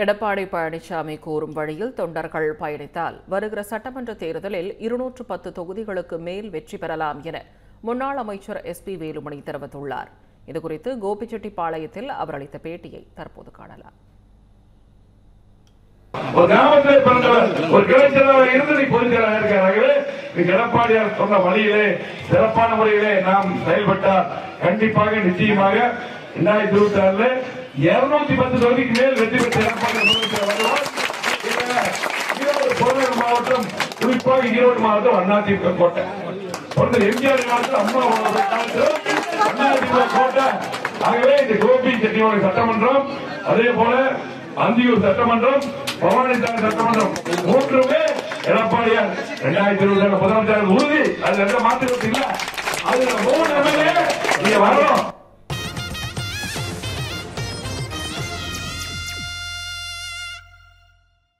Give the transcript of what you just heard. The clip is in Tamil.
எடப்பாடி பழனிசாமி கூறும் வழியில் தொண்டர்கள் பயணித்தால் வருகிற சட்டமன்ற தேர்தலில் 210 தொகுதிகளுக்கு மேல் வெற்றி பெறலாம் என முன்னாள் அமைச்சர் SP வேலுமணி தெரிவித்துள்ளார். இதுகுறித்து கோபிச்செட்டிப்பாளையத்தில் அவர் அளித்த பேட்டியை தற்போது காணலாம். ஒரு கிராமத்தில் பிறந்தவர், ஒரு கிளைச்சலாக இருந்து பொதுச்செயலாளர் இருக்கிறார்களே, எடப்பாடியார் சொன்ன வழியிலே சிறப்பான முறையிலே நாம் செயல்பட்டால் கண்டிப்பாக நிச்சயமாக 2026 210 தொகுதிக்கு மேல் வெற்றி பெற்ற எடப்பாடி ஈரோடு மாவட்டம், குறிப்பாக ஈரோடு மாவட்டம் அதிமுக கோட்டை, எம்ஜிஆர் காலத்தில் அம்மா அதிமுக கோட்டை. ஆகவே இந்த கோபி செட்டியோட சட்டமன்றம், அதே போல அந்தியூர் சட்டமன்றம், பவானிசாமி சட்டமன்றம் மூன்றுமே எடப்பாடியார் 2026 முதலமைச்சர் உறுதி. அது எந்த மாற்றம் இல்லை. அதுல 3 எம்எல்ஏ வரணும்.